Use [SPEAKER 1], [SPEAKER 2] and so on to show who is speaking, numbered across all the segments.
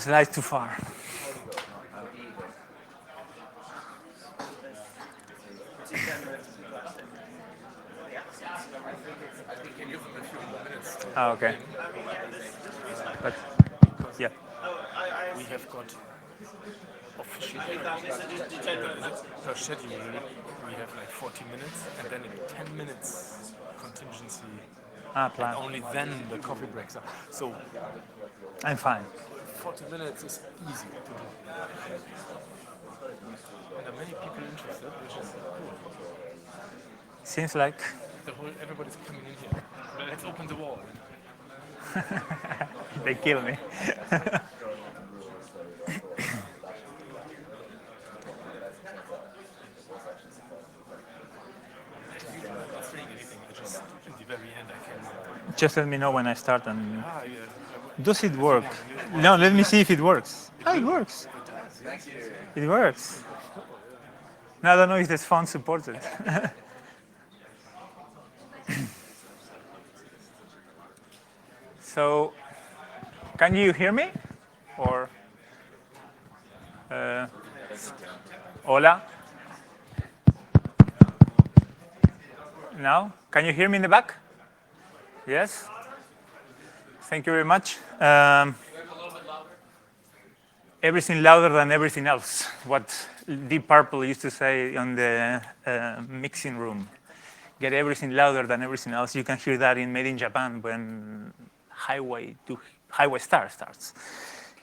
[SPEAKER 1] Slides too far. Oh, okay. But, yeah.
[SPEAKER 2] We have got officially per schedule, we have like 40 minutes and then a 10 minutes contingency. And
[SPEAKER 1] Plan.
[SPEAKER 2] only then the coffee breaks up. So
[SPEAKER 1] I'm fine.
[SPEAKER 2] 40 minutes is easy to do. And there are many people interested, which is cool.
[SPEAKER 1] Seems like
[SPEAKER 2] Everybody's coming in here. Let's open the wall.
[SPEAKER 1] they kill me. Just let me know when I start. And does it work? No, let me see if it works. Oh, it works. It works. Now I don't know if this font supported. So, can you hear me? Or hola? Now, can you hear me in the back? Yes. Thank you very much. Everything louder than everything else. What Deep Purple used to say on the mixing room. Get everything louder than everything else. You can hear that in Made in Japan when Highway Star starts,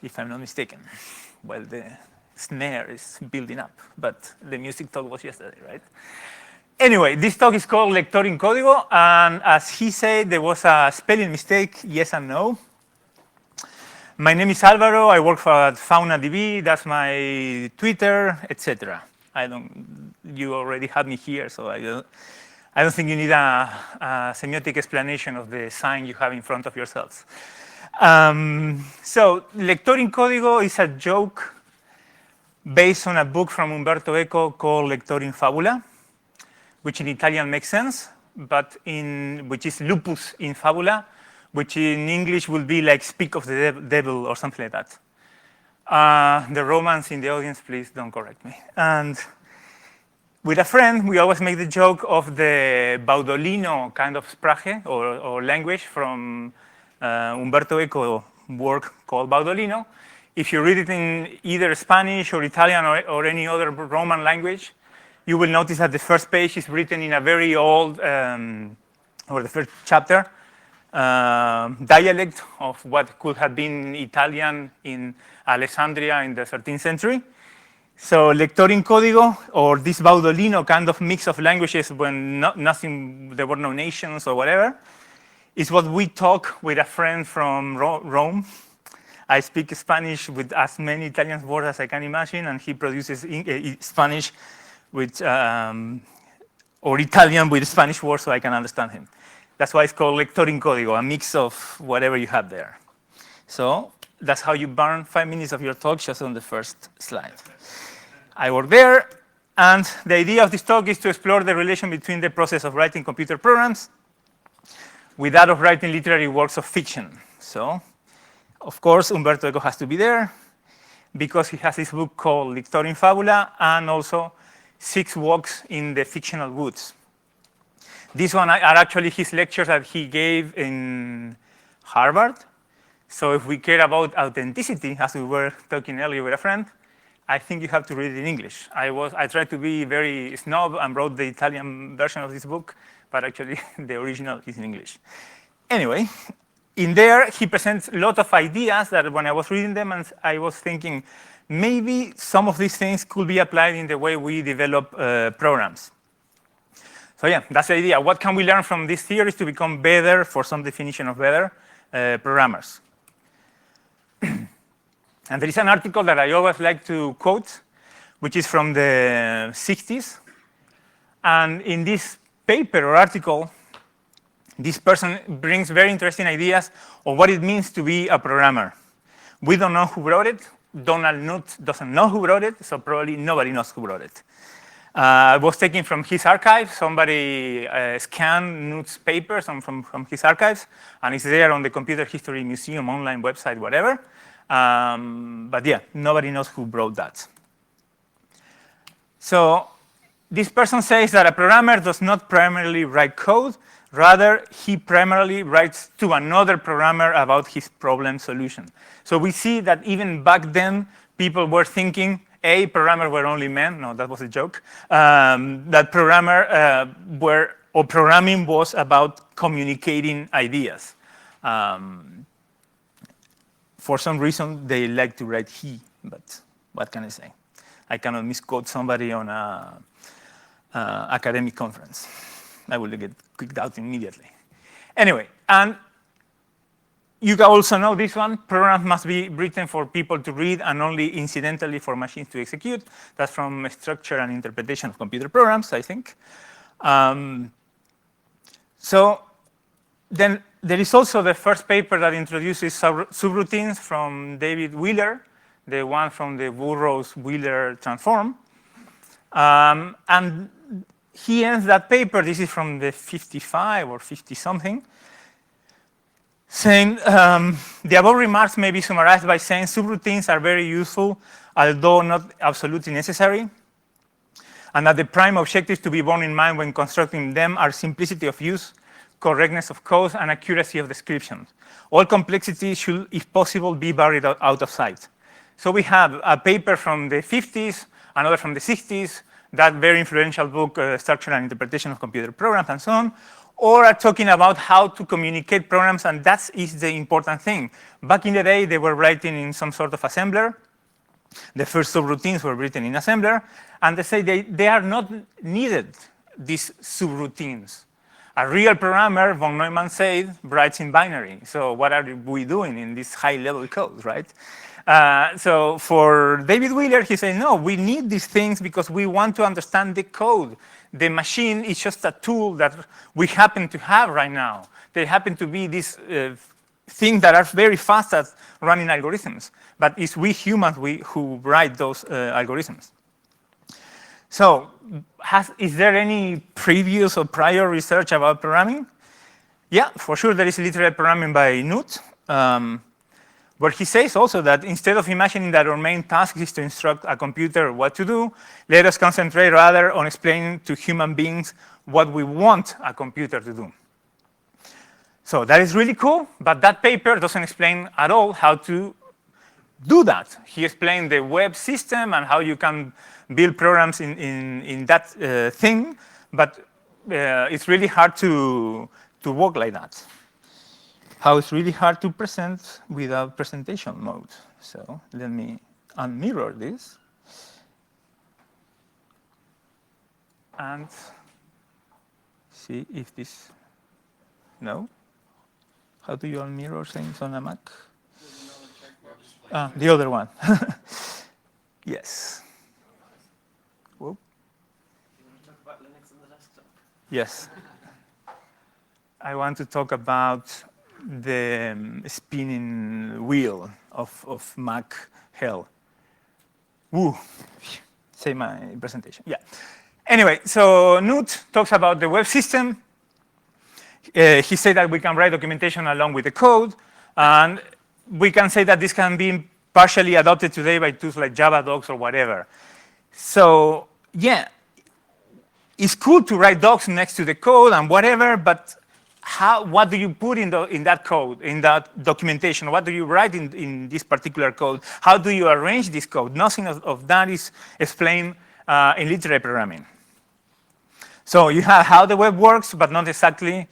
[SPEAKER 1] if I'm not mistaken. Well, the snare is building up, but the music talk was yesterday, right? Anyway, this talk is called Lector in Codigo, and as he said, there was a spelling mistake, yes and no. My name is Alvaro. I work for FaunaDB. That's my Twitter, etc. You already had me here, so I don't think you need a semiotic explanation of the sign you have in front of yourselves. So, Lector in Codigo is a joke based on a book from Umberto Eco called Lector in Fabula, which in Italian makes sense, but which is lupus in fabula, which in English would be like speak of the devil or something like that. The Romans in the audience, please don't correct me. And with a friend, we always make the joke of the Baudolino kind of Sprache or language from Umberto Eco work called Baudolino. If you read it in either Spanish or Italian or any other Roman language, you will notice that the first page is written in a very old, or the first chapter, dialect of what could have been Italian in Alexandria in the 13th century. So Lector in Codigo, or this Baudolino kind of mix of languages when there were no nations or whatever, is what we talk with a friend from Rome. I speak Spanish with as many Italian words as I can imagine, and he produces Spanish with, or Italian with Spanish words so I can understand him. That's why it's called Lector in Codigo, a mix of whatever you have there. So that's how you burn 5 minutes of your talk just on the first slide. I work there, and the idea of this talk is to explore the relation between the process of writing computer programs with that of writing literary works of fiction. So, of course, Umberto Eco has to be there because he has this book called Lector in Fabula and also 6 Walks in the Fictional Woods. These one are actually his lectures that he gave in Harvard. So if we care about authenticity, as we were talking earlier with a friend, I think you have to read it in English. I tried to be very snob and wrote the Italian version of this book, but actually the original is in English. Anyway, in there he presents a lot of ideas that when I was reading them, and I was thinking, maybe some of these things could be applied in the way we develop programs. So yeah, that's the idea. What can we learn from these theories to become better, for some definition of better, programmers? And there is an article that I always like to quote, which is from the 60s. And in this paper or article, this person brings very interesting ideas of what it means to be a programmer. We don't know who wrote it. Donald Knuth doesn't know who wrote it, so probably nobody knows who wrote it. It was taken from his archive. Somebody scanned Knuth's papers from his archives, and it's there on the Computer History Museum online website, whatever. But yeah, nobody knows who wrote that. So this person says that a programmer does not primarily write code. Rather, he primarily writes to another programmer about his problem solution. So we see that even back then, people were thinking, A, programmers were only men. No, that was a joke. That programming was about communicating ideas. For some reason, they like to write he, but what can I say? I cannot misquote somebody on an academic conference. I will get kicked out immediately. Anyway, and you can also know this one. Programs must be written for people to read and only incidentally for machines to execute. That's from Structure and Interpretation of Computer Programs, I think. So then there is also the first paper that introduces subroutines from David Wheeler, the one from the Burroughs-Wheeler transform. And he ends that paper, this is from the 55 or 50-something, saying, the above remarks may be summarized by saying subroutines are very useful, although not absolutely necessary, and that the prime objectives to be borne in mind when constructing them are simplicity of use, correctness of code, and accuracy of descriptions. All complexity should, if possible, be buried out of sight. So we have a paper from the 50s, another from the 60s, that very influential book, Structure and Interpretation of Computer Programs, and so on, or are talking about how to communicate programs, and that is the important thing. Back in the day, they were writing in some sort of assembler. The first subroutines were written in assembler, and they say they are not needed, these subroutines. A real programmer, von Neumann said, writes in binary. So what are we doing in this high-level code, right? So for David Wheeler, he said, no, we need these things because we want to understand the code. The machine is just a tool that we happen to have right now. They happen to be these things that are very fast at running algorithms. But it's we humans who write those algorithms. So is there any previous or prior research about programming? Yeah, for sure there is literary programming by Knut. Where he says also that instead of imagining that our main task is to instruct a computer what to do, let us concentrate rather on explaining to human beings what we want a computer to do. So that is really cool, but that paper doesn't explain at all how to do that. He explained the web system and how you can build programs in that thing, but it's really hard to work like that. How it's really hard to present without presentation mode. So let me unmirror this. And see if this, no? How do you unmirror things on a Mac? The other one. Yes. Whoop.
[SPEAKER 3] You want to talk about Linux on the desktop?
[SPEAKER 1] Yes. I want to talk about the spinning wheel of Mac hell. Woo, say my presentation, yeah. Anyway, so Knut talks about the web system. He said that we can write documentation along with the code, and we can say that this can be partially adopted today by tools like Java docs or whatever. So yeah, it's cool to write docs next to the code and whatever, but what do you put in that code, in that documentation? What do you write in this particular code? How do you arrange this code? Nothing of that is explained in literary programming. So you have how the web works, but not exactly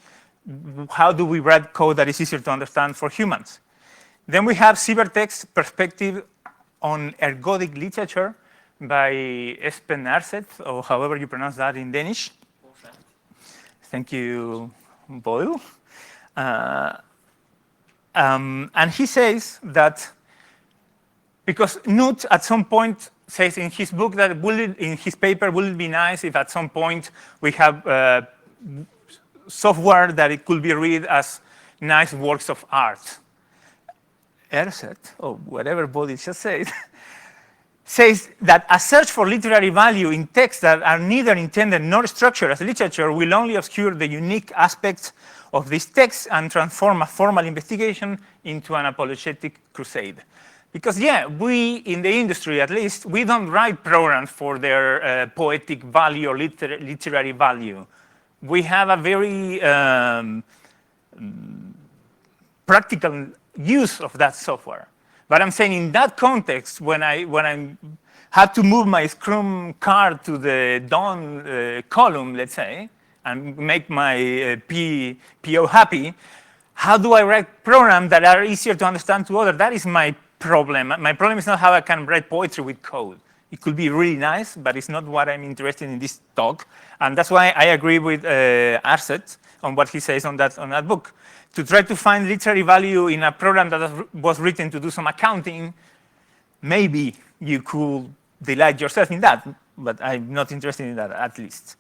[SPEAKER 1] how do we write code that is easier to understand for humans. Then we have Cybertext's perspective on ergodic literature by Espen Erseth, or however you pronounce that in Danish. Thank you, Boyle. And he says that because Knut at some point says in his book that in his paper, would it be nice if at some point we have software that it could be read as nice works of art. Erseth, or whatever body just said, says that a search for literary value in texts that are neither intended nor structured as literature will only obscure the unique aspects of these texts and transform a formal investigation into an apologetic crusade. Because, yeah, we, in the industry at least, we don't write programs for their poetic value or literary value. We have a very practical use of that software. But I'm saying in that context, when I had to move my Scrum card to the Dawn column, let's say, and make my PO happy, how do I write programs that are easier to understand to others? That is my problem. My problem is not how I can write poetry with code. It could be really nice, but it's not what I'm interested in this talk. And that's why I agree with Arset on what he says on that book. To try to find literary value in a program that was written to do some accounting, maybe you could delight yourself in that, but I'm not interested in that, at least.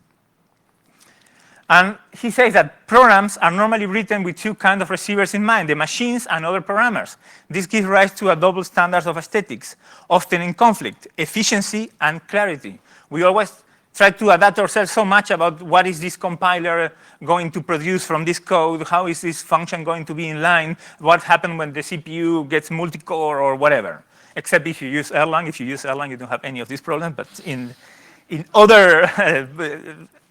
[SPEAKER 1] And he says that programs are normally written with two kinds of receivers in mind, the machines and other programmers. This gives rise to a double standard of aesthetics, often in conflict, efficiency and clarity. We always try to adapt ourselves so much about what is this compiler going to produce from this code, how is this function going to be in line, what happens when the CPU gets multi-core or whatever. Except if you use Erlang. If you use Erlang, you don't have any of these problems, but in other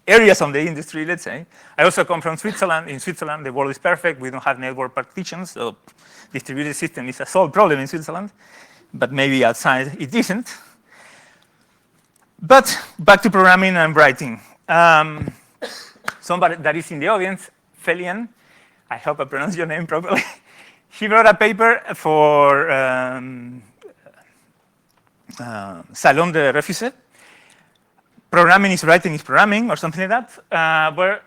[SPEAKER 1] areas of the industry, let's say. I also come from Switzerland. In Switzerland, the world is perfect. We don't have network partitions, so distributed system is a solved problem in Switzerland, but maybe outside it isn't. But back to programming and writing. Somebody that is in the audience, Felian, I hope I pronounced your name properly. He wrote a paper for Salon de Refusé. Programming is writing is programming, or something like that, where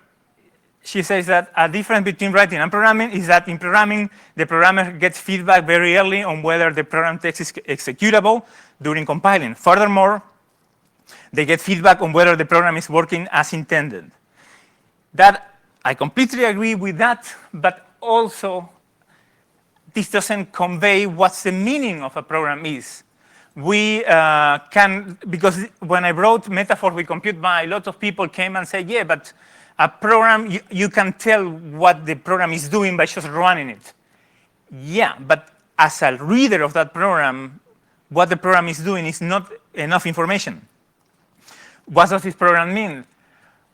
[SPEAKER 1] she says that a difference between writing and programming is that in programming, the programmer gets feedback very early on whether the program text is executable during compiling. Furthermore, they get feedback on whether the program is working as intended. That, I completely agree with that, but also this doesn't convey what the meaning of a program is. We can, because when I wrote Metaphors with Compute By, a lot of people came and said, yeah, but a program, you can tell what the program is doing by just running it. Yeah, but as a reader of that program, what the program is doing is not enough information. What does this program mean?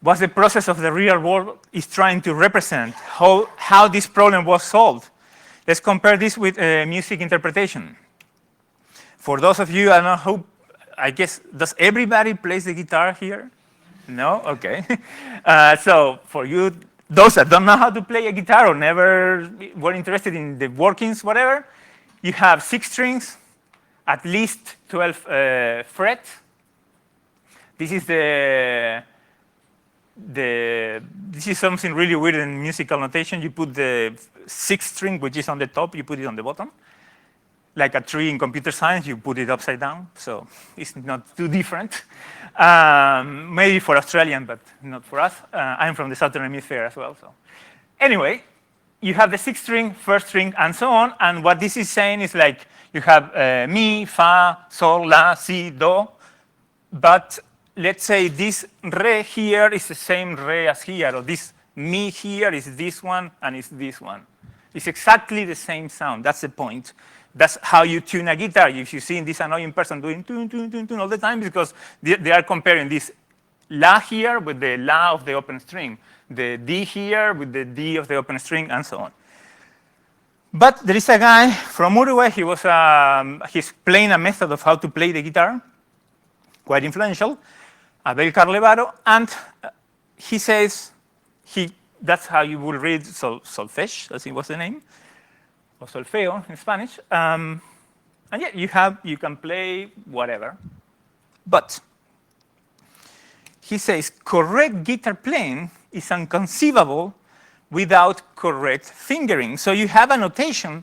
[SPEAKER 1] What the process of the real world is trying to represent, how this problem was solved. Let's compare this with music interpretation. For those of you, I don't know who, I guess, does everybody plays the guitar here? No? Okay. So for you, those that don't know how to play a guitar or never were interested in the workings, whatever, you have 6 strings, at least 12 frets. This is this is something really weird in musical notation. You put the 6th string, which is on the top, you put it on the bottom. Like a tree in computer science, you put it upside down, so it's not too different. Maybe for Australian, but not for us. I'm from the Southern Hemisphere as well, so. Anyway, you have the 6th string, 1st string, and so on, and what this is saying is like, you have mi, fa, sol, la, si, do, but let's say this re here is the same re as here, or this mi here is this one, and it's this one. It's exactly the same sound, that's the point. That's how you tune a guitar. If you see this annoying person doing tune, tune, tune, tune all the time, because they are comparing this la here with the la of the open string, the D here with the D of the open string, and so on. But there is a guy from Uruguay. He's playing a method of how to play the guitar, quite influential, Alvaro, and he says that's how you will read solfege, I think was the name, or solfeo in Spanish. And yeah, you can play whatever. But he says correct guitar playing is inconceivable without correct fingering. So you have a notation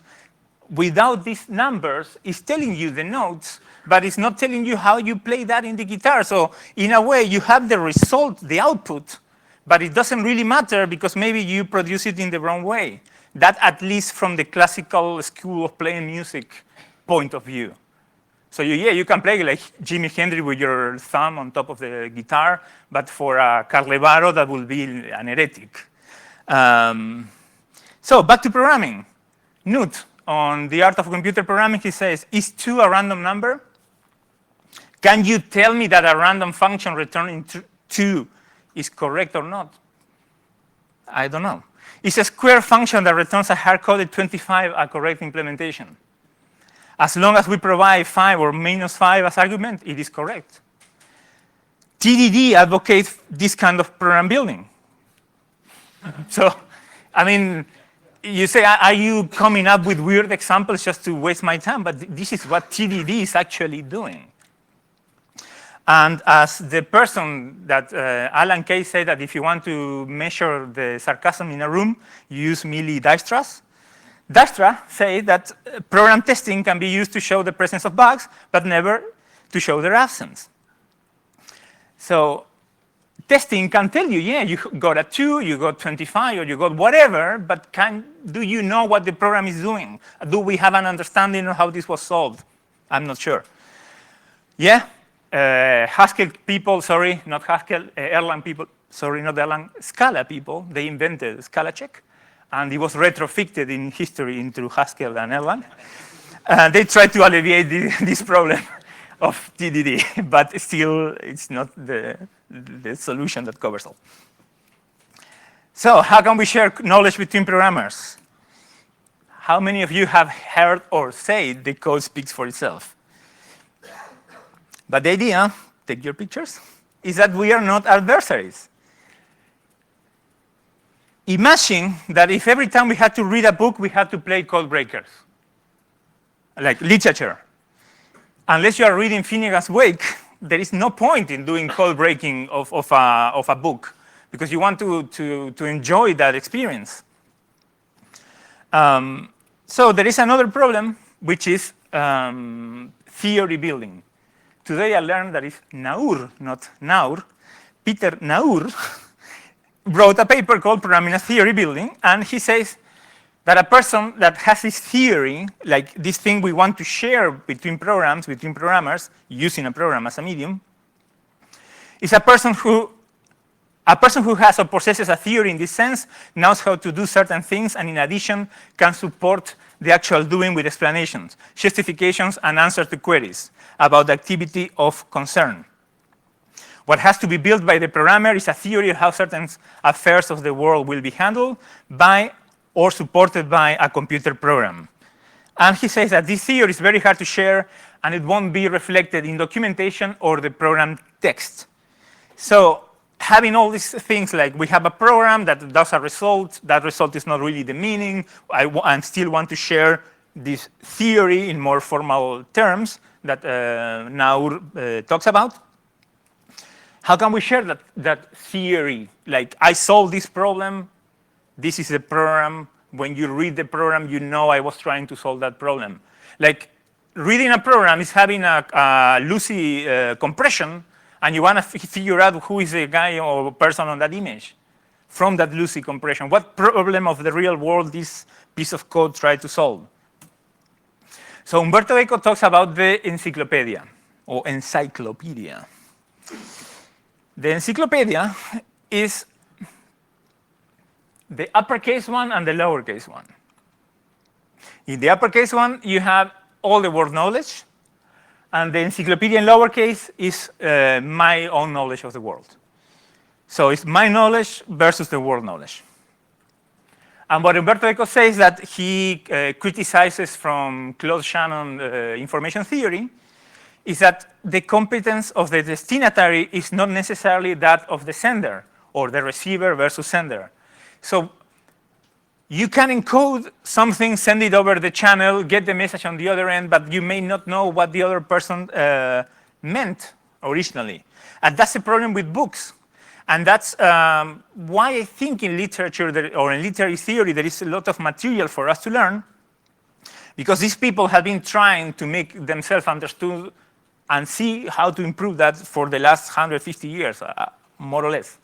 [SPEAKER 1] without these numbers. It's telling you the notes, but it's not telling you how you play that in the guitar. So in a way, you have the result, the output, but it doesn't really matter because maybe you produce it in the wrong way. That at least from the classical school of playing music point of view. So you can play like Jimi Hendrix with your thumb on top of the guitar, but for Alvaro, that will be an heretic. So back to programming. Knut, on The Art of Computer Programming, he says, is 2 a random number? Can you tell me that a random function returning 2 is correct or not? I don't know. Is a square function that returns a hard-coded 25 a correct implementation? As long as we provide 5 or -5 as argument, it is correct. TDD advocates this kind of program building. So, I mean, you say, are you coming up with weird examples just to waste my time? But this is what TDD is actually doing. And as the person that Alan Kay said that if you want to measure the sarcasm in a room, you use Mealy Dijkstra's. Dijkstra said that program testing can be used to show the presence of bugs, but never to show their absence. So testing can tell you, yeah, you got a 2, you got 25, or you got whatever, but do you know what the program is doing? Do we have an understanding of how this was solved? I'm not sure. Yeah, Haskell people, sorry, not Haskell, Erlang people, sorry, not Erlang, Scala people, they invented Scala check, and it was retrofitted in history into Haskell and Erlang. They tried to alleviate this problem of TDD, but still it's not the solution that covers all. So how can we share knowledge between programmers? How many of you have heard or said the code speaks for itself? But the idea, take your pictures, is that we are not adversaries. Imagine that if every time we had to read a book, we had to play code breakers, like literature. Unless you are reading Finnegan's Wake, there is no point in doing code breaking of a book because you want to enjoy that experience. So there is another problem, which is theory building. Today I learned that it's Naur, not Naur. Peter Naur wrote a paper called Programming as Theory Building, and he says that a person that has this theory, like this thing we want to share between programs, between programmers, using a program as a medium, is a person who has or possesses a theory in this sense, knows how to do certain things, and in addition can support the actual doing with explanations, justifications, and answers to queries about the activity of concern. What has to be built by the programmer is a theory of how certain affairs of the world will be handled by or supported by a computer program. And he says that this theory is very hard to share, and it won't be reflected in documentation or the program text. So having all these things, like we have a program that does a result, that result is not really the meaning, I still want to share this theory in more formal terms that Naur talks about. How can we share that theory? Like, I solved this problem, this is the program. When you read the program, you know I was trying to solve that problem. Like, reading a program is having a Lucy compression, and you want to figure out who is the guy or person on that image from that Lucy compression. What problem of the real world this piece of code tried to solve? So Umberto Eco talks about the encyclopedia, or encyclopedia. The encyclopedia is the uppercase one and the lowercase one. In the uppercase one, you have all the world knowledge, and the encyclopedia in lowercase is my own knowledge of the world. So it's my knowledge versus the world knowledge. And what Umberto Eco says that he criticizes from Claude Shannon information theory is that the competence of the destinatary is not necessarily that of the sender, or the receiver versus sender. So you can encode something, send it over the channel, get the message on the other end, but you may not know what the other person meant originally. And that's the problem with books. And that's why I think in literature or in literary theory there is a lot of material for us to learn, because these people have been trying to make themselves understood and see how to improve that for the last 150 years, more or less.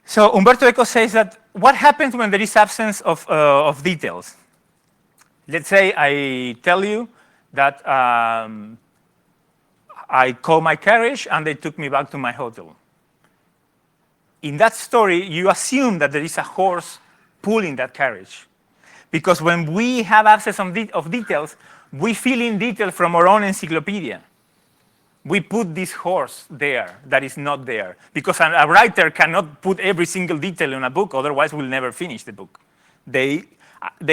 [SPEAKER 1] So Umberto Eco says that what happens when there is absence of details? Let's say I tell you that I called my carriage and they took me back to my hotel. In that story, you assume that there is a horse pulling that carriage. Because when we have access of details, we fill in details from our own encyclopedia. We put this horse there that is not there. Because a writer cannot put every single detail in a book, otherwise we'll never finish the book. They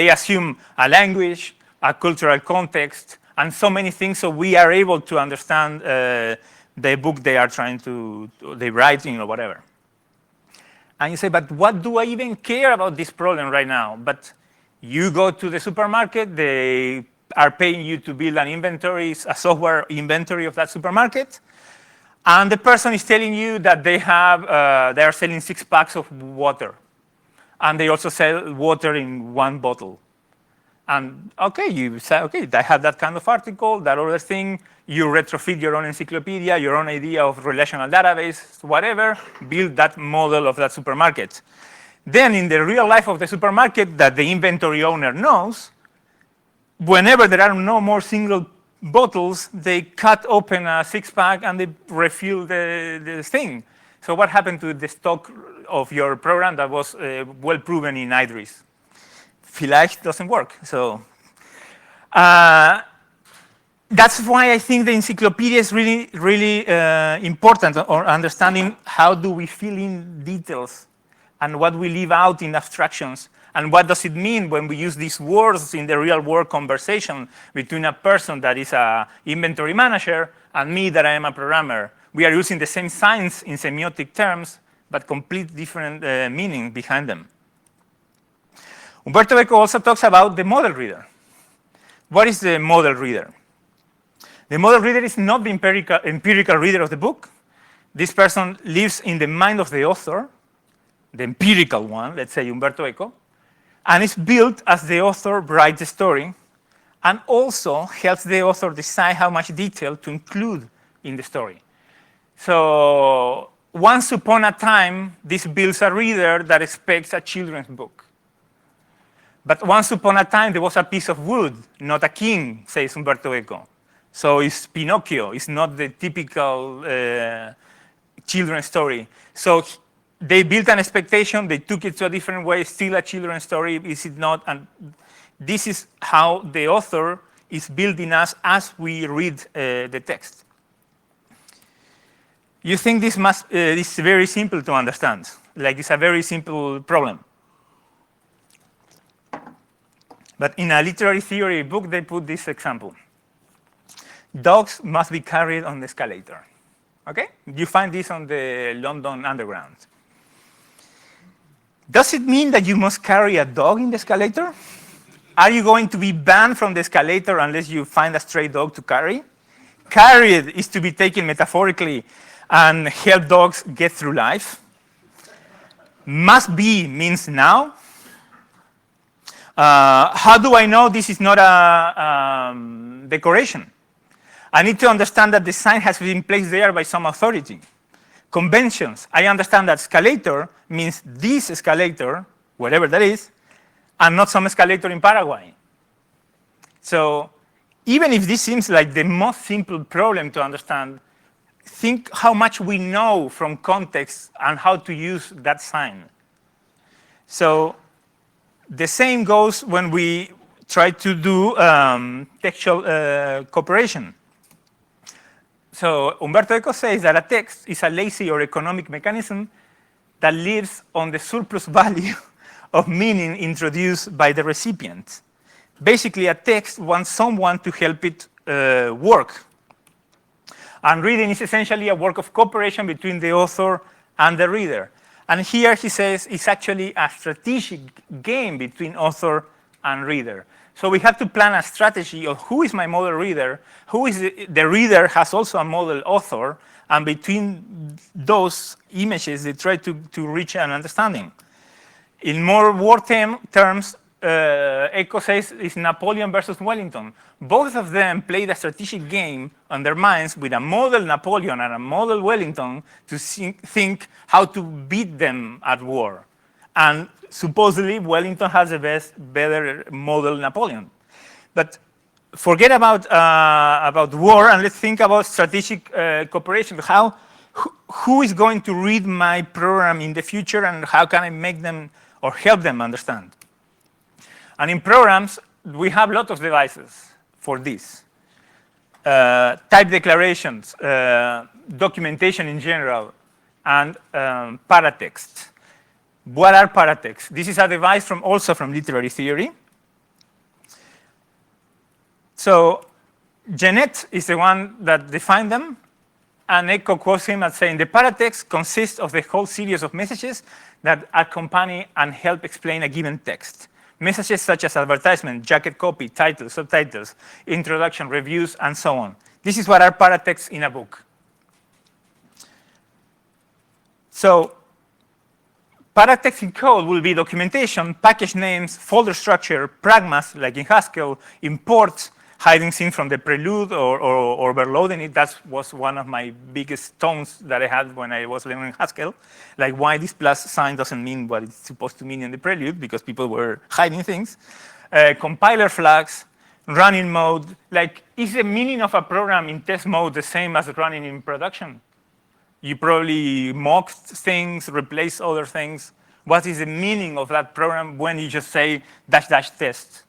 [SPEAKER 1] assume a language, a cultural context, and so many things, so we are able to understand the book they are they're writing or whatever. And you say, but what do I even care about this problem right now? But you go to the supermarket, they are paying you to build an inventory, a software inventory of that supermarket, and the person is telling you that they are selling 6 packs of water, and they also sell water in 1 bottle. And okay, you say, okay, I have that kind of article, that other thing, you retrofit your own encyclopedia, your own idea of relational database, whatever, build that model of that supermarket. Then in the real life of the supermarket that the inventory owner knows, whenever there are no more single bottles, they cut open a 6-pack and they refill the thing. So what happened to the stock of your program that was well proven in IDRIS? Vielleicht doesn't work. So that's why I think the encyclopedia is really, really important, or understanding how do we fill in details and what we leave out in abstractions, and what does it mean when we use these words in the real world conversation between a person that is an inventory manager and me that I am a programmer. We are using the same signs in semiotic terms, but complete different meaning behind them. Umberto Eco also talks about the model reader. What is the model reader? The model reader is not the empirical reader of the book. This person lives in the mind of the author, the empirical one, let's say Umberto Eco, and is built as the author writes the story, and also helps the author decide how much detail to include in the story. So once upon a time, this builds a reader that expects a children's book. But once upon a time, there was a piece of wood, not a king, says Umberto Eco. So it's Pinocchio. It's not the typical children's story. So they built an expectation. They took it to a different way. Still a children's story, is it not? And this is how the author is building us as we read the text. You think this is very simple to understand, like it's a very simple problem. But in a literary theory book, they put this example. Dogs must be carried on the escalator. Okay? You find this on the London Underground. Does it mean that you must carry a dog in the escalator? Are you going to be banned from the escalator unless you find a stray dog to carry? Carried is to be taken metaphorically and help dogs get through life. Must be means now. How do I know this is not a decoration? I need to understand that the sign has been placed there by some authority. Conventions. I understand that escalator means this escalator, whatever that is, and not some escalator in Paraguay. So even if this seems like the most simple problem to understand, think how much we know from context and how to use that sign. So the same goes when we try to do textual cooperation. So Umberto Eco says that a text is a lazy or economic mechanism that lives on the surplus value of meaning introduced by the recipient. Basically, a text wants someone to help it work. And reading is essentially a work of cooperation between the author and the reader. And here he says it's actually a strategic game between author and reader. So we have to plan a strategy of who is my model reader, who is the reader has also a model author, and between those images, they try to reach an understanding. In more war terms, Eco says it's Napoleon versus Wellington. Both of them played a strategic game on their minds with a model Napoleon and a model Wellington to think how to beat them at war. And supposedly, Wellington has the better model Napoleon. But forget about war and let's think about strategic cooperation. Who is going to read my program in the future and how can I make them or help them understand? And in programs, we have a lot of devices for this. Type declarations, documentation in general, and paratext. What are paratexts? This is a device also from literary theory. So Genet is the one that defined them, and Eco quotes him as saying, the paratext consists of the whole series of messages that accompany and help explain a given text. Messages such as advertisement, jacket copy, titles, subtitles, introduction, reviews, and so on. This is what are paratexts in a book. So paratext in code will be documentation, package names, folder structure, pragmas, like in Haskell, imports, hiding things from the prelude or overloading it. That was one of my biggest stones that I had when I was learning Haskell. Like why this plus sign doesn't mean what it's supposed to mean in the prelude, because people were hiding things. Compiler flags, running mode. Like, is the meaning of a program in test mode the same as running in production? You probably mocked things, replaced other things. What is the meaning of that program when you just say dash dash test?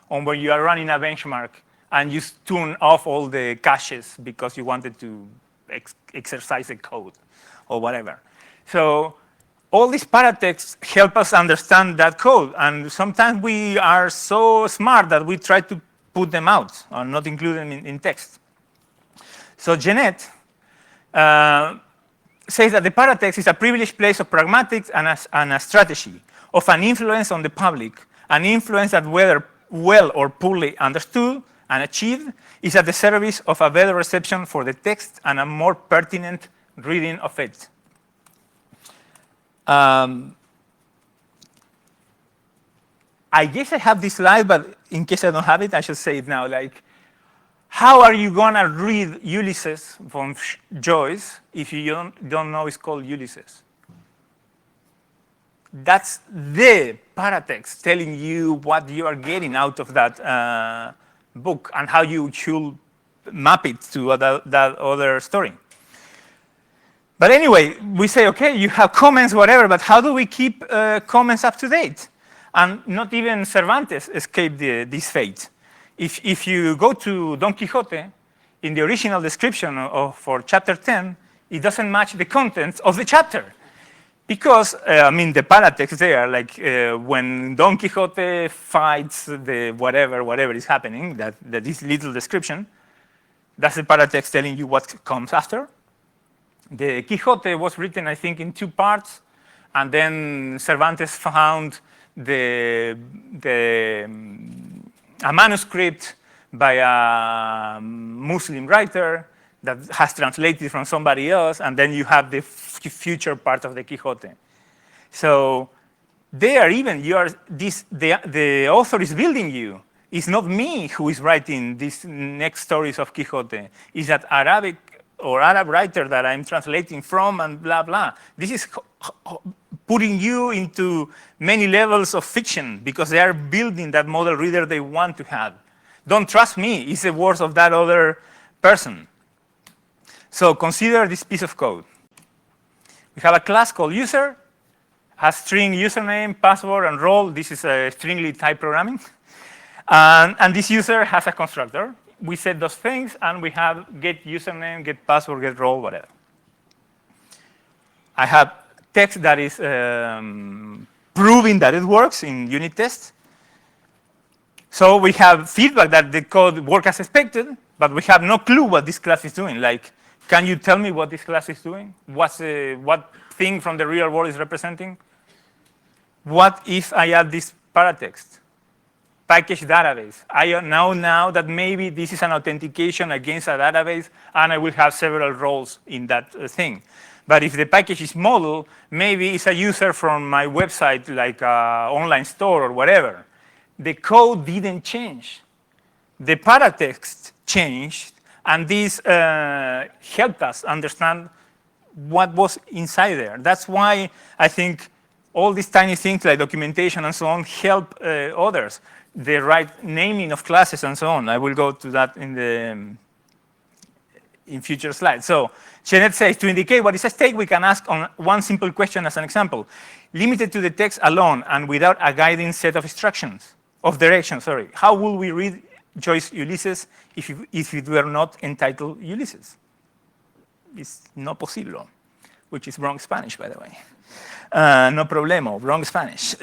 [SPEAKER 1] Or when you are running a benchmark and you turn off all the caches because you wanted to exercise the code or whatever. So all these paratexts help us understand that code. And sometimes we are so smart that we try to put them out or not include them in text. So Genet says that the paratext is a privileged place of pragmatics and a strategy, of an influence on the public, an influence that whether well or poorly understood and achieved is at the service of a better reception for the text and a more pertinent reading of it. I guess I have this slide, but in case I don't have it, I should say it now. Like, how are you going to read Ulysses from Joyce if you don't know it's called Ulysses? That's the paratext telling you what you are getting out of that book and how you should map it to that other story. But anyway, we say, okay, you have comments, whatever, but how do we keep comments up to date? And not even Cervantes escaped this fate. If you go to Don Quixote, in the original description for chapter 10, it doesn't match the contents of the chapter. Because, I mean, the paratext there, like when Don Quixote fights the whatever is happening, that this little description, that's the paratext telling you what comes after. The Quixote was written, I think, in 2 parts, and then Cervantes found a manuscript by a Muslim writer that has translated from somebody else, and then you have the future part of the Quixote. So there, even the author is building you. It's not me who is writing these next stories of Quixote. It's that Arabic or Arab writer that I'm translating from, and blah blah. This is putting you into many levels of fiction because they are building that model reader they want to have. Don't trust me. It's the words of that other person. So consider this piece of code. We have a class called user, has string username, password, and role. This is stringly type programming. And this user has a constructor. We set those things, and we have get username, get password, get role, whatever. I have text that is proving that it works in unit tests. So we have feedback that the code works as expected, but we have no clue what this class is doing. Like, can you tell me what this class is doing? What thing from the real world is representing? What if I add this paratext? Package database. I know now that maybe this is an authentication against a database, and I will have several roles in that thing. But if the package is model, maybe it's a user from my website, like an online store or whatever. The code didn't change. The paratext changed, and this helped us understand what was inside there. That's why I think all these tiny things like documentation and so on help others. The right naming of classes and so on. I will go to that in future slides. So Genet says, to indicate what is at stake, we can ask on one simple question as an example. Limited to the text alone and without a guiding set of instructions. of direction, sorry. How will we read Joyce Ulysses if it were not entitled Ulysses? It's no posible, which is wrong Spanish, by the way. No problemo, wrong Spanish.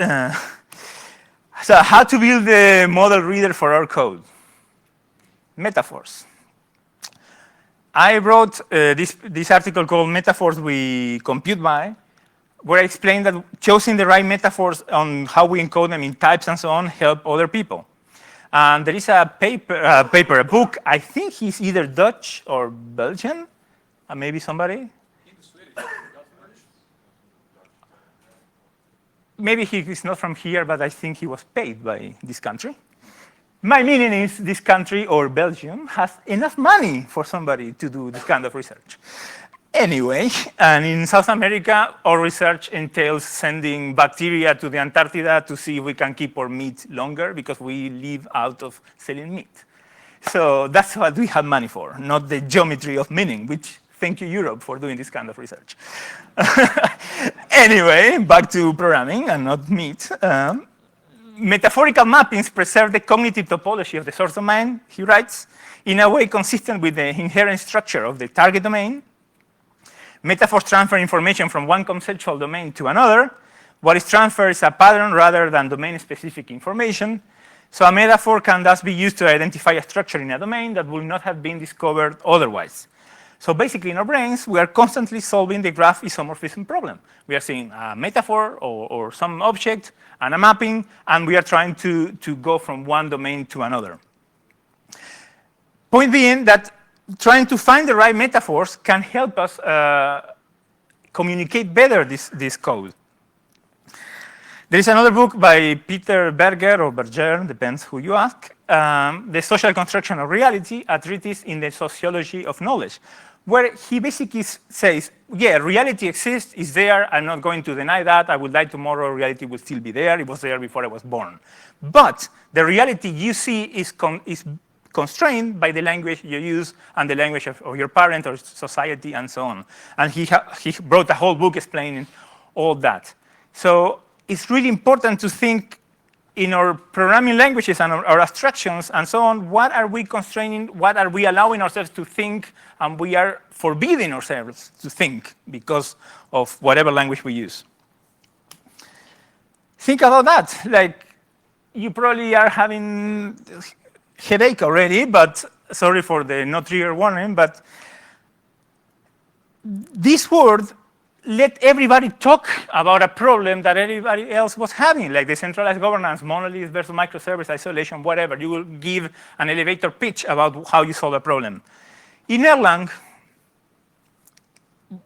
[SPEAKER 1] So how to build the model reader for our code? Metaphors. I wrote this article called Metaphors We Compute By, where I explained that choosing the right metaphors on how we encode them in types and so on help other people. And there is a a book, I think he's either Dutch or Belgian, maybe somebody. Maybe he is not from here, but I think he was paid by this country. My meaning is this country, or Belgium, has enough money for somebody to do this kind of research. Anyway, and in South America, our research entails sending bacteria to the Antarctica to see if we can keep our meat longer, because we live out of selling meat. So that's what we have money for, not the geometry of meaning, which thank you, Europe, for doing this kind of research. Anyway, back to programming and not meat. Metaphorical mappings preserve the cognitive topology of the source domain, he writes, in a way consistent with the inherent structure of the target domain. Metaphors transfer information from one conceptual domain to another. What is transferred is a pattern rather than domain-specific information. So a metaphor can thus be used to identify a structure in a domain that would not have been discovered otherwise. So basically, in our brains, we are constantly solving the graph isomorphism problem. We are seeing a metaphor or some object and a mapping, and we are trying to go from one domain to another. Point being that trying to find the right metaphors can help us communicate better this code. There is another book by Peter Berger, or Berger, depends who you ask, The Social Construction of Reality, a treatise in the sociology of knowledge, where he basically says, yeah, reality exists, it's there, I'm not going to deny that, I will die tomorrow, reality will still be there, it was there before I was born. But the reality you see is constrained by the language you use and the language of your parent or society and so on. And he wrote a whole book explaining all that. So it's really important to think in our programming languages and our abstractions and so on, what are we constraining, what are we allowing ourselves to think, and we are forbidding ourselves to think because of whatever language we use. Think about that. Like, you probably are having headache already, but sorry for the no trigger warning, but this word let everybody talk about a problem that everybody else was having, like decentralized governance, monolith versus microservice, isolation, whatever. You will give an elevator pitch about how you solve a problem. In Erlang,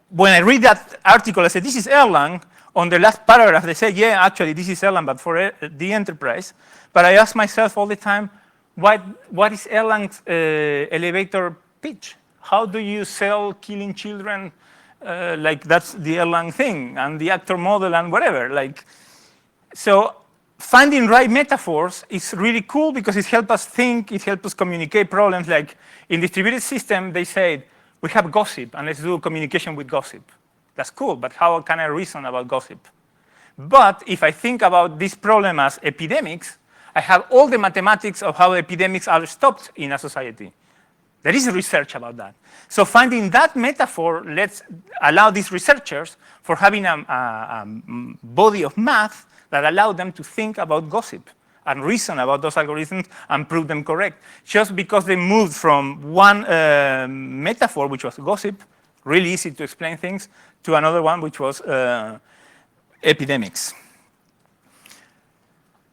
[SPEAKER 1] when I read that article, I said, this is Erlang. On the last paragraph, they say, yeah, actually, this is Erlang, but for the enterprise. But I ask myself all the time, what is Erlang's elevator pitch? How do you sell killing children? Like that's the Erlang thing, and the actor model and whatever. Like, so finding right metaphors is really cool because it helps us think, it helps us communicate problems. Like in distributed system, they said, we have gossip, and let's do communication with gossip. That's cool, but how can I reason about gossip? But if I think about this problem as epidemics, I have all the mathematics of how epidemics are stopped in a society. There is research about that. So finding that metaphor lets allow these researchers for having a body of math that allow them to think about gossip and reason about those algorithms and prove them correct. Just because they moved from one metaphor, which was gossip, really easy to explain things, to another one, which was epidemics.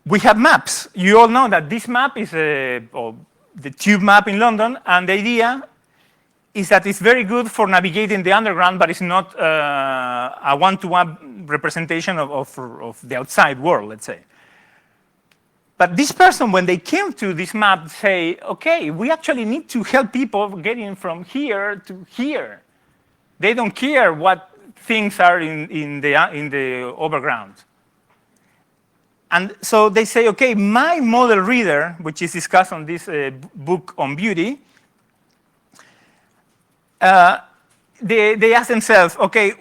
[SPEAKER 1] We have maps. You all know that this map is the tube map in London, and the idea is that it's very good for navigating the underground, but it's not a one-to-one representation of the outside world, let's say. But this person, when they came to this map, say, okay, we actually need to help people getting from here to here. They don't care what things are in the overground. And so they say, okay, my model reader, which is discussed on this book on beauty, they ask themselves, okay,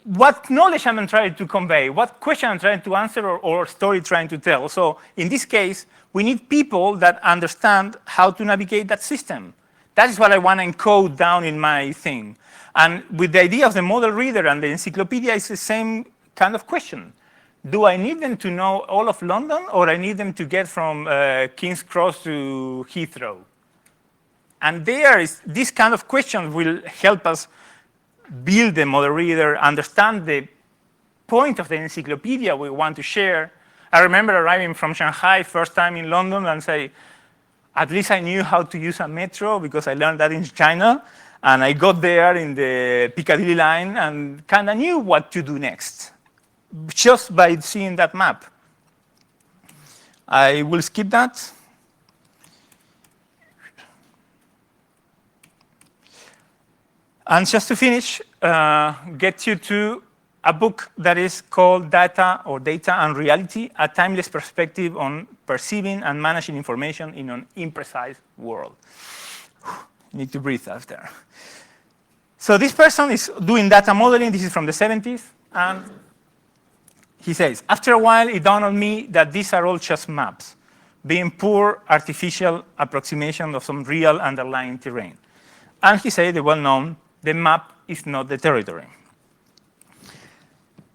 [SPEAKER 1] what knowledge I'm trying to convey, what question I'm trying to answer, or story trying to tell. So in this case, we need people that understand how to navigate that system. That is what I want to encode down in my thing. And with the idea of the model reader and the encyclopedia, it's the same kind of question. Do I need them to know all of London, or I need them to get from King's Cross to Heathrow? And this kind of question will help us build the model reader, understand the point of the encyclopedia we want to share. I remember arriving from Shanghai first time in London and say, at least I knew how to use a metro because I learned that in China. And I got there in the Piccadilly line and kind of knew what to do next, just by seeing that map. I will skip that. And just to finish, get you to a book that is called Data and Reality, a timeless perspective on perceiving and managing information in an imprecise world. You need to breathe after. So this person is doing data modeling. This is from the 70s. And he says, after a while, it dawned on me that these are all just maps, being poor artificial approximation of some real underlying terrain. And he said, the well-known, the map is not the territory.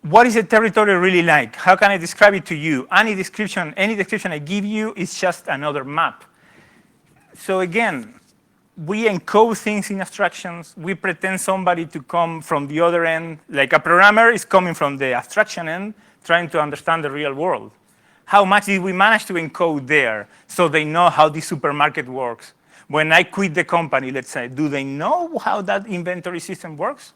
[SPEAKER 1] What is a territory really like? How can I describe it to you? Any description I give you is just another map. So again, we encode things in abstractions. We pretend somebody to come from the other end, like a programmer is coming from the abstraction end, trying to understand the real world. How much did we manage to encode there so they know how the supermarket works? When I quit the company, let's say, do they know how that inventory system works?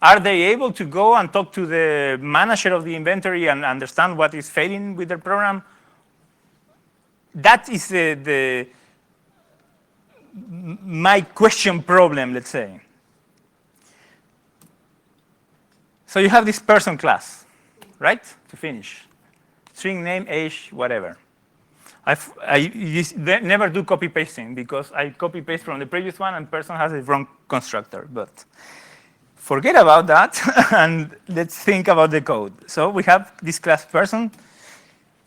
[SPEAKER 1] Are they able to go and talk to the manager of the inventory and understand what is failing with their program? That is my question problem, let's say. So you have this person class, right? To finish. String name, age, whatever. I never do copy pasting because I copy paste from the previous one and person has a wrong constructor. But forget about that and let's think about the code. So we have this class person.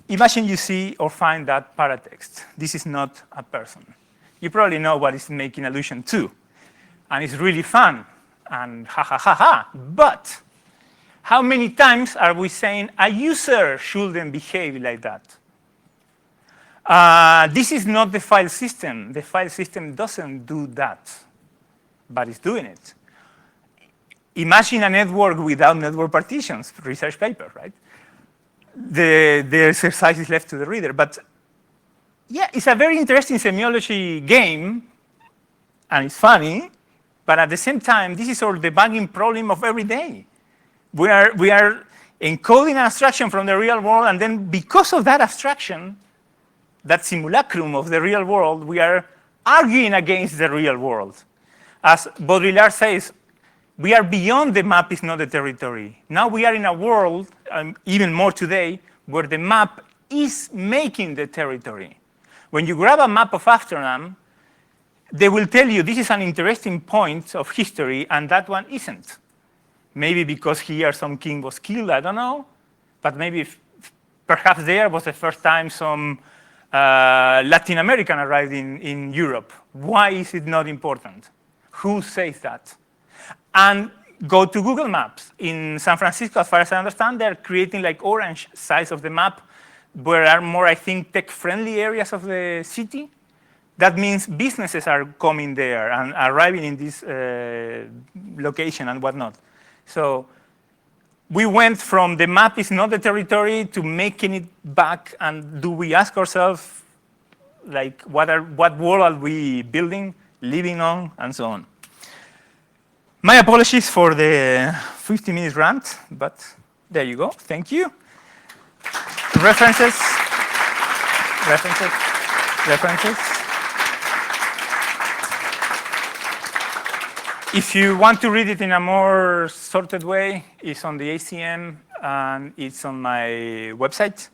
[SPEAKER 1] Imagine you see or find that paratext. This is not a person. You probably know what it's making allusion to. And it's really fun and ha ha ha ha. But how many times are we saying a user shouldn't behave like that? This is not the file system. The file system doesn't do that, but it's doing it. Imagine a network without network partitions, research paper, right? The exercise is left to the reader. But yeah, it's a very interesting semiology game, and it's funny, but at the same time, this is our debugging problem of every day. We are encoding an abstraction from the real world, and then because of that abstraction, that simulacrum of the real world, we are arguing against the real world. As Baudrillard says, we are beyond the map is not the territory. Now we are in a world, even more today, where the map is making the territory. When you grab a map of Amsterdam, they will tell you this is an interesting point of history, and that one isn't. Maybe because here some king was killed, I don't know. But maybe perhaps there was the first time some Latin American arrived in Europe. Why is it not important? Who says that? And go to Google Maps. In San Francisco, as far as I understand, they're creating like orange size of the map where are more, I think, tech-friendly areas of the city. That means businesses are coming there and arriving in this location and whatnot. So we went from the map is not the territory to making it back, and do we ask ourselves, like, what world are we building, living on, and so on. My apologies for the 50-minute rant, but there you go. Thank you. References. If you want to read it in a more sorted way, it's on the ACM and it's on my website.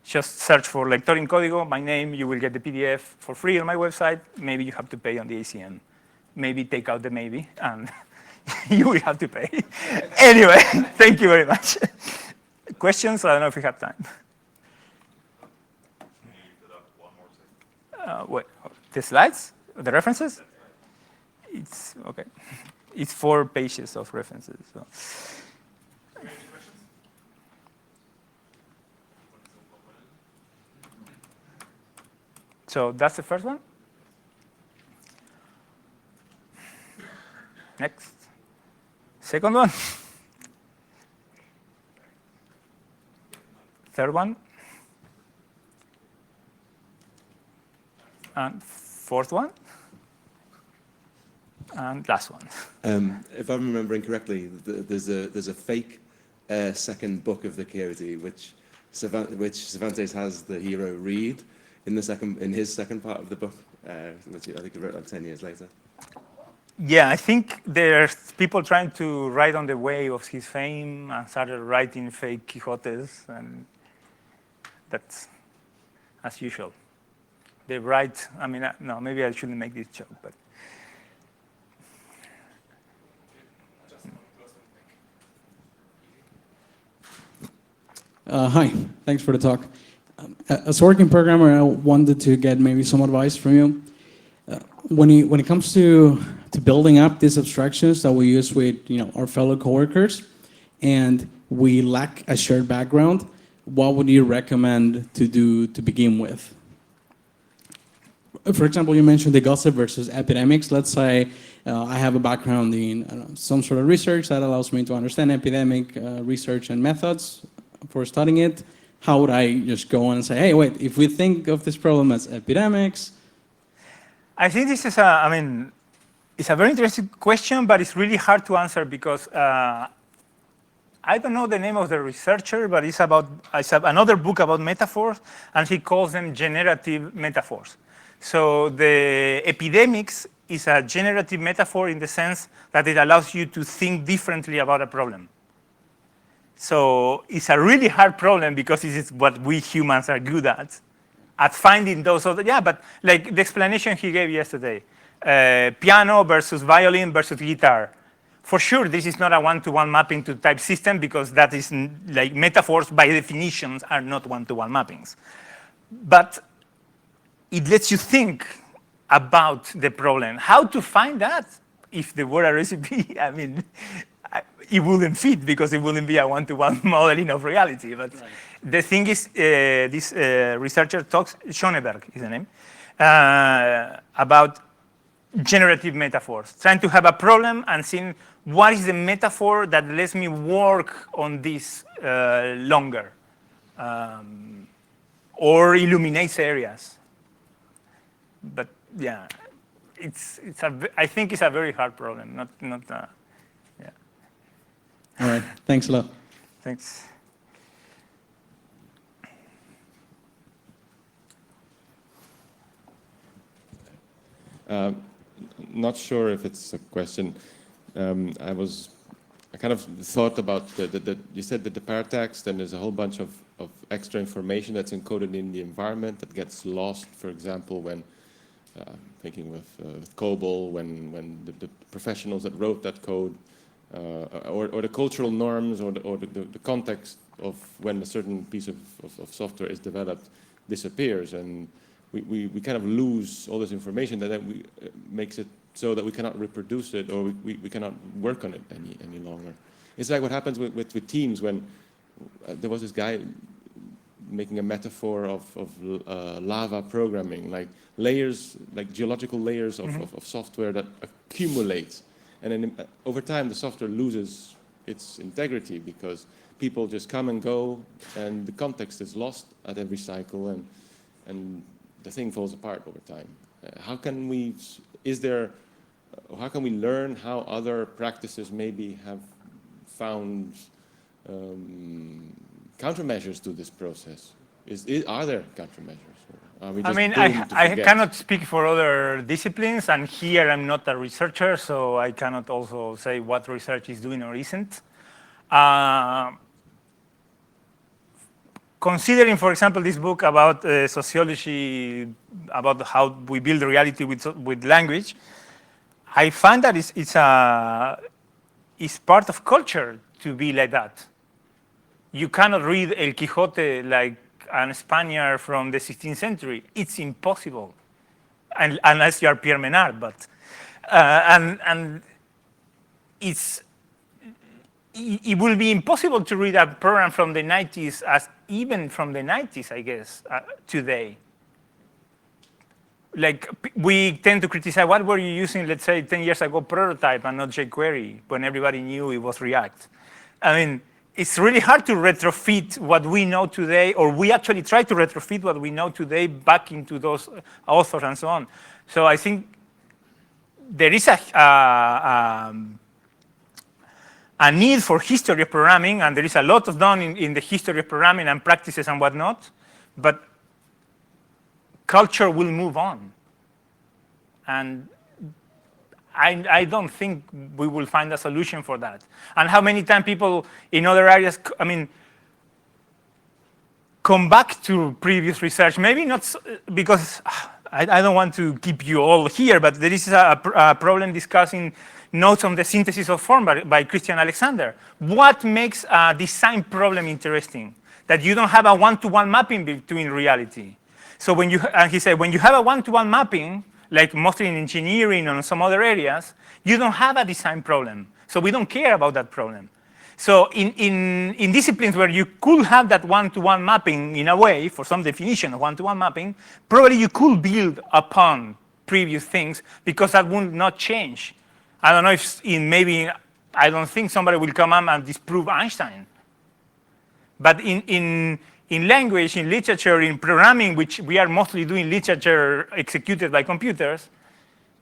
[SPEAKER 1] Just search for Lector in Codigo, my name, you will get the PDF for free on my website. Maybe you have to pay on the ACM. Maybe take out the maybe, and You will have to pay. Anyway, thank you very much. Questions? I don't know if we have time. What? The slides? The references? It's okay. It's 4 pages of references. So. So that's the first one. Next. Second one. Third one. And fourth one. And last one.
[SPEAKER 4] If I'm remembering correctly, there's a fake second book of the Codigo, which Cervantes has the hero read in his second part of the book, which I think he wrote like 10 years later.
[SPEAKER 1] Yeah, I think there's people trying to ride on the wave of his fame and started writing fake Quixotes, and that's as usual. They write, I mean, no, maybe I shouldn't make this joke, but.
[SPEAKER 5] Hi, thanks for the talk. As a working programmer, I wanted to get maybe some advice from you. When it comes to building up these abstractions that we use with our fellow coworkers, and we lack a shared background, what would you recommend to do to begin with? For example, you mentioned the gossip versus epidemics. Let's say I have a background in some sort of research that allows me to understand epidemic research and methods for studying it. How would I just go on and say, hey, wait, if we think of this problem as epidemics?
[SPEAKER 1] I think this is it's a very interesting question, but it's really hard to answer because I don't know the name of the researcher, but it's another book about metaphors, and he calls them generative metaphors. So the epidemics is a generative metaphor in the sense that it allows you to think differently about a problem. So it's a really hard problem because this is what we humans are good at finding those other, but like the explanation he gave yesterday, piano versus violin versus guitar. For sure, this is not a one-to-one mapping to type system because that is like metaphors by definitions are not one-to-one mappings. But it lets you think about the problem. How to find that? If there were a recipe, I mean, it wouldn't fit because it wouldn't be a one-to-one modeling of reality. But right. The thing is, this researcher talks, Schoenberg is the name, about generative metaphors, trying to have a problem and seeing what is the metaphor that lets me work on this longer or illuminates areas. But yeah, I think it's a very hard problem, not yeah.
[SPEAKER 5] All right, thanks a lot.
[SPEAKER 1] Thanks.
[SPEAKER 6] Not sure if it's a question. I kind of thought about you said that the paratext, and there's a whole bunch of extra information that's encoded in the environment that gets lost, for example, when thinking with COBOL, when the professionals that wrote that code, or the cultural norms, or the context of when a certain piece of software is developed disappears, and we kind of lose all this information that then makes it so that we cannot reproduce it, or we cannot work on it any longer. It's like what happens with teams when there was this guy making a metaphor of lava programming, like layers, like geological layers of software that accumulate. And then over time, the software loses its integrity because people just come and go, and the context is lost at every cycle, and the thing falls apart over time. How can we learn how other practices maybe have found countermeasures to this process? Are there countermeasures?
[SPEAKER 1] I cannot speak for other disciplines, and here I'm not a researcher, so I cannot also say what research is doing or isn't. Considering, for example, this book about sociology, about how we build reality with language, I find that it's part of culture to be like that. You cannot read El Quijote like an Spaniard from the 16th century. It's impossible, unless you are Pierre Menard. But and it will be impossible to read a program from the 90s as even from the 90s, I guess, today. Like, we tend to criticize, what were you using, let's say, 10 years ago, prototype and not jQuery, when everybody knew it was React? I mean, it's really hard to retrofit what we know today, or we actually try to retrofit what we know today back into those authors and so on. So I think there is a need for history of programming, and there is a lot of done in the history of programming and practices and whatnot, but culture will move on. And I don't think we will find a solution for that. And how many times people in other areas, I mean, come back to previous research, maybe not because I don't want to keep you all here, but there is a problem discussing notes on the synthesis of form by Christian Alexander. What makes a design problem interesting? That you don't have a one-to-one mapping between reality. So when you, and he said, when you have a one-to-one mapping, like mostly in engineering or in some other areas, you don't have a design problem. So we don't care about that problem. So in disciplines where you could have that one-to-one mapping in a way, for some definition of one-to-one mapping, probably you could build upon previous things because that would not change. I don't know if I don't think somebody will come up and disprove Einstein. But in language, in literature, in programming, which we are mostly doing literature executed by computers,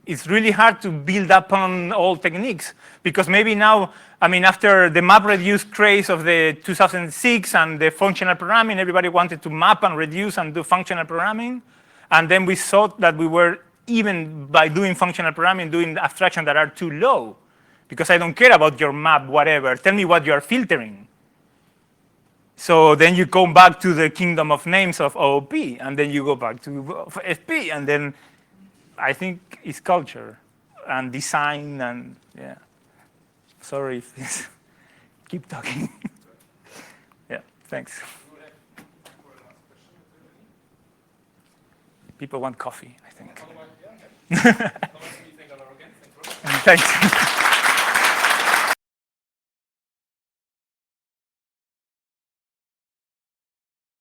[SPEAKER 1] it's really hard to build upon old techniques. Because maybe now, I mean, after the map reduce craze of the 2006 and the functional programming, everybody wanted to map and reduce and do functional programming. And then we thought that we were, even by doing functional programming, doing abstractions that are too low. Because I don't care about your map, whatever. Tell me what you are filtering. So then you come back to the kingdom of names of OOP, and then you go back to FP, and then I think it's culture and design, and yeah. Sorry if this, keep talking. Yeah, thanks. People want coffee, I think. Thanks.